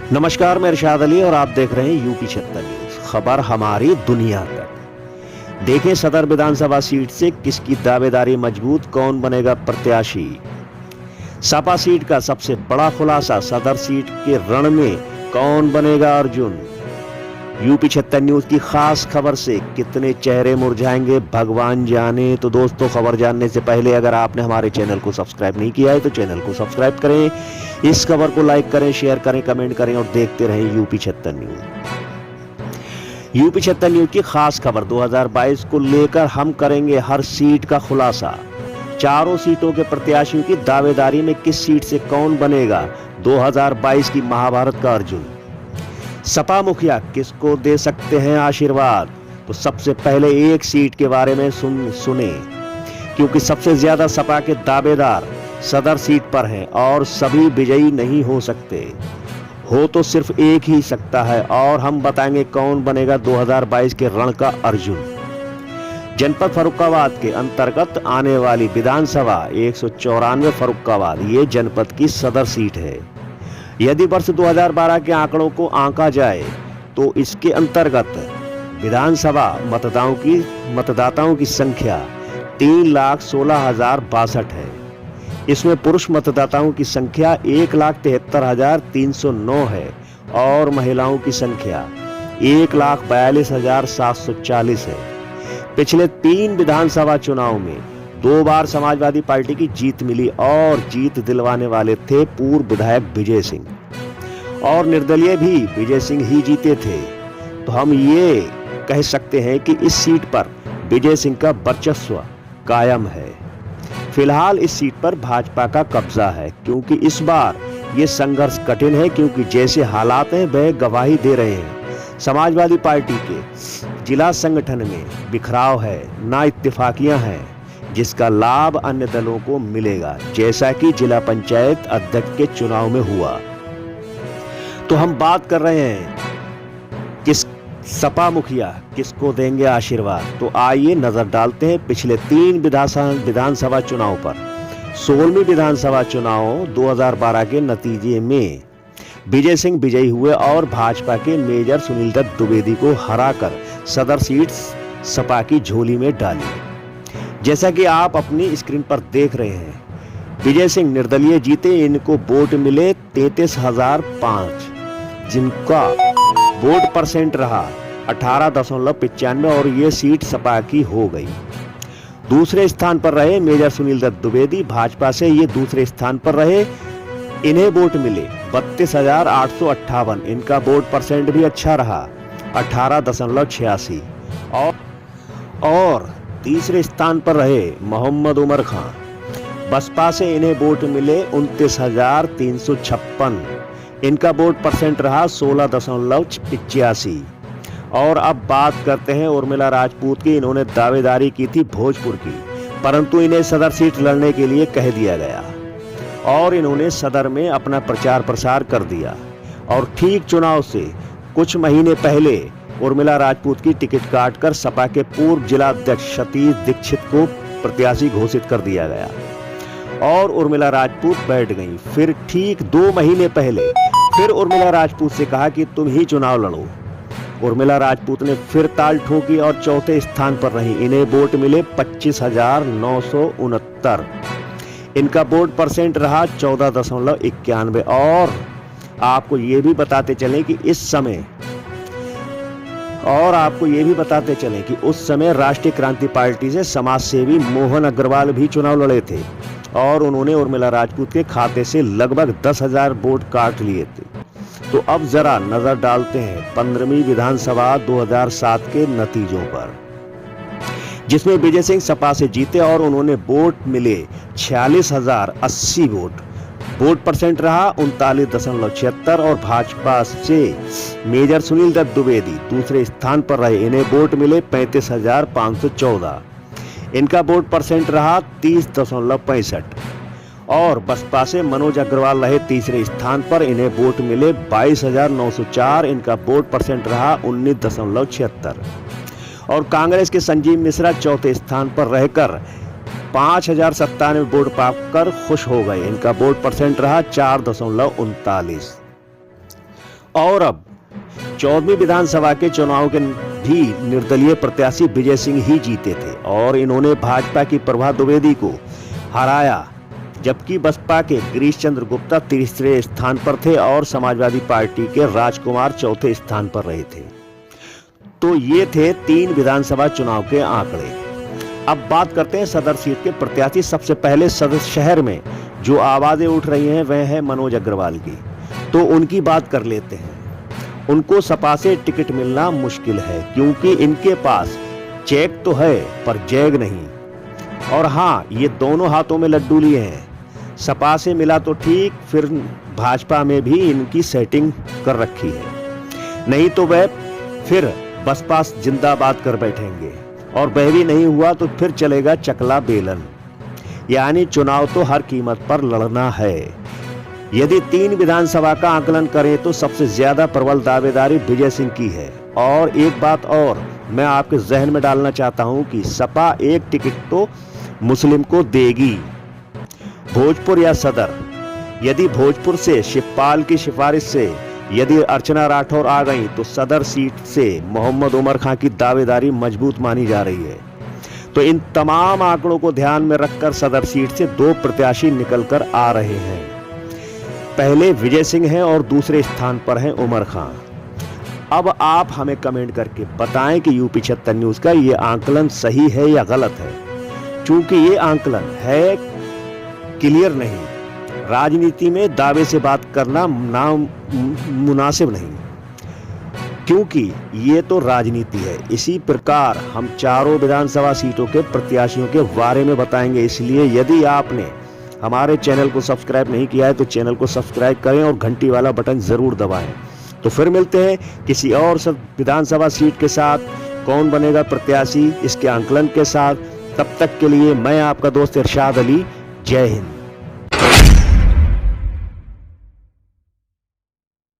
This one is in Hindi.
नमस्कार, मैं इरशाद अली और आप देख रहे हैं यूपी 76 न्यूज। खबर हमारी दुनिया तक। देखें सदर विधानसभा सीट से किसकी दावेदारी मजबूत, कौन बनेगा प्रत्याशी। सपा सीट का सबसे बड़ा खुलासा, सदर सीट के रण में कौन बनेगा अर्जुन। यूपी 76 न्यूज की खास खबर से कितने चेहरे मुरझाएंगे भगवान जाने। तो दोस्तों, खबर जानने से पहले अगर आपने हमारे चैनल को सब्सक्राइब नहीं किया है तो चैनल को सब्सक्राइब करें, इस खबर को लाइक करें, शेयर करें, कमेंट करें और देखते रहें यूपी 76 न्यूज। यूपी 76 न्यूज की खास खबर 2022 को लेकर हम करेंगे हर सीट का खुलासा। चारों सीटों के प्रत्याशियों की दावेदारी में किस सीट से कौन बनेगा 2022 की महाभारत का अर्जुन। सपा मुखिया किसको दे सकते हैं आशीर्वाद। तो सबसे पहले एक सीट के बारे में सुने, क्योंकि सबसे ज्यादा सपा के दावेदार सदर सीट पर हैं और सभी विजयी नहीं हो सकते। हो तो सिर्फ एक ही सकता है और हम बताएंगे कौन बनेगा 2022 के रण का अर्जुन। जनपद फर्रुखाबाद के अंतर्गत आने वाली विधानसभा 194 फर्रुखाबाद ये जनपद की सदर सीट है। यदि वर्ष 2012 के आंकड़ों को आंका जाए तो इसके अंतर्गत विधानसभा मतदाताओं की संख्या 3,16,062 है। इसमें पुरुष मतदाताओं की संख्या 1,73,309 है और महिलाओं की संख्या 1,42,740 है। पिछले 3 विधानसभा चुनाव में 2 बार समाजवादी पार्टी की जीत मिली और जीत दिलवाने वाले थे पूर्व विधायक विजय सिंह, और निर्दलीय भी विजय सिंह ही जीते थे। तो हम ये कह सकते हैं कि इस सीट पर विजय सिंह का वर्चस्व कायम है। फिलहाल इस सीट पर भाजपा का कब्जा है, क्योंकि इस बार ये संघर्ष कठिन है, क्योंकि जैसे हालात हैं वह गवाही दे रहे हैं। समाजवादी पार्टी के जिला संगठन में बिखराव है, ना इत्तेफाकियां हैं, जिसका लाभ अन्य दलों को मिलेगा, जैसा कि जिला पंचायत अध्यक्ष के चुनाव में हुआ। तो हम बात कर रहे हैं किस सपा मुखिया किसको देंगे आशीर्वाद। तो आइए नजर डालते हैं पिछले 3 विधानसभा चुनाव पर। 16वीं विधानसभा चुनाव 2012 के नतीजे में विजय सिंह विजयी हुए और भाजपा के मेजर सुनील दत्त द्विवेदी को हराकर सदर सीट सपा की झोली में डाली। जैसा कि आप अपनी स्क्रीन पर देख रहे हैं, विजय सिंह निर्दलीय जीते, इनको वोट मिले 33,005, जिनका वोट परसेंट रहा 18.95 और ये सीट सपा की हो गई। दूसरे स्थान पर रहे मेजर सुनील दत्त द्विवेदी, भाजपा से ये दूसरे स्थान पर रहे, इन्हें वोट मिले 32,858, इनका वोट परसेंट भी अच्छा रहा 18.86। और तीसरे स्थान पर रहे मोहम्मद उमर खान, बसपा से इन्हें वोट मिले 29,356, इनका वोट परसेंट रहा 16.85। और अब बात करते हैं उर्मिला राजपूत की। इन्होंने दावेदारी की थी भोजपुर की, परंतु इन्हें सदर सीट लड़ने के लिए कह दिया गया और इन्होंने सदर में अपना प्रचार प्रसार कर दिया। और ठीक चुनाव से कुछ महीने पहले उर्मिला राजपूत की टिकट काटकर सपा के पूर्व जिला अध्यक्ष सतीश दीक्षित को प्रत्याशी घोषित कर दिया गया और उर्मिला राजपूत बैठ गईं। फिर ठीक 2 महीने पहले फिर उर्मिला राजपूत से कहा कि तुम ही चुनाव लड़ो। उर्मिला राजपूत ने फिर ताल ठोकी और चौथे स्थान पर रही, इन्हें वोट मिले 25,969, इनका वोट परसेंट रहा 14.91। और आपको ये भी बताते चलें कि उस समय राष्ट्रीय क्रांति पार्टी से समाज सेवी मोहन अग्रवाल भी चुनाव लड़े थे और उन्होंने उर्मिला राजपूत के खाते से लगभग 10,000 वोट काट लिए थे। तो अब जरा नजर डालते हैं 15वीं विधानसभा 2007 के नतीजों पर, जिसमें विजय सिंह सपा से जीते और उन्होंने वोट मिले 46,080 वोट, वोट परसेंट रहा 39.76। और भाजपा से मेजर सुनील दत्त द्विवेदी दूसरे स्थान पर रहे, इन्हें वोट मिले 35,514, इनका वोट परसेंट रहा 30.65। और बसपा से मनोज अग्रवाल रहे तीसरे स्थान पर, इन्हें वोट मिले 22,904, इनका वोट परसेंट रहा 19.76। और कांग्रेस के संजीव मिश्रा चौथे स्थान पर रहकर 5,097 वोट पाकर खुश हो गए। इनका वोट परसेंट रहा 4.39। और अब 14वीं विधानसभा के चुनाव के भी निर्दलीय प्रत्याशी विजय सिंह ही जीते थे और इन्होंने भाजपा की प्रभा द्विवेदी को हराया, जबकि बसपा के गिरीश चंद्र गुप्ता तीसरे स्थान पर थे और समाजवादी पार्टी के राजकुमार चौथे स्थान पर रहे थे। तो ये थे 3 विधानसभा चुनाव के आंकड़े। अब बात करते हैं सदर सीट के प्रत्याशी। सबसे पहले सदर शहर में जो आवाजें उठ रही हैं वह है मनोज अग्रवाल की, तो उनकी बात कर लेते हैं। उनको सपा से टिकट मिलना मुश्किल है क्योंकि इनके पास चेक तो है पर जैग नहीं, और हाँ, ये दोनों हाथों में लड्डू लिए हैं। सपा से मिला तो ठीक, फिर भाजपा में भी इनकी सेटिंग कर रखी है, नहीं तो वह फिर बसपा जिंदाबाद कर बैठेंगे, और वह भी नहीं हुआ तो फिर चलेगा चकला बेलन। यानी चुनाव तो हर कीमत पर लड़ना है। यदि 3 विधानसभा का आकलन करें तो सबसे ज्यादा प्रबल दावेदारी विजय सिंह की है। और एक बात और मैं आपके जहन में डालना चाहता हूं कि सपा एक टिकट तो मुस्लिम को देगी, भोजपुर या सदर। यदि भोजपुर से शिवपाल की सिफारिश से यदि अर्चना राठौर आ गई तो सदर सीट से मोहम्मद उमर खां की दावेदारी मजबूत मानी जा रही है। तो इन तमाम आंकड़ों को ध्यान में रखकर सदर सीट से 2 प्रत्याशी निकलकर आ रहे हैं। पहले विजय सिंह हैं और दूसरे स्थान पर हैं उमर खां। अब आप हमें कमेंट करके बताएं कि यूपी 76 न्यूज का ये आंकलन सही है या गलत है। चूंकि ये आंकलन है क्लियर नहीं, राजनीति में दावे से बात करना मुनासिब नहीं, क्योंकि ये तो राजनीति है। इसी प्रकार हम चारों विधानसभा सीटों के प्रत्याशियों के बारे में बताएंगे। इसलिए यदि आपने हमारे चैनल को सब्सक्राइब नहीं किया है तो चैनल को सब्सक्राइब करें और घंटी वाला बटन जरूर दबाएं। तो फिर मिलते हैं किसी और विधानसभा सीट के साथ, कौन बनेगा प्रत्याशी इसके आंकलन के साथ। तब तक के लिए मैं आपका दोस्त इरशाद अली, जय हिंद।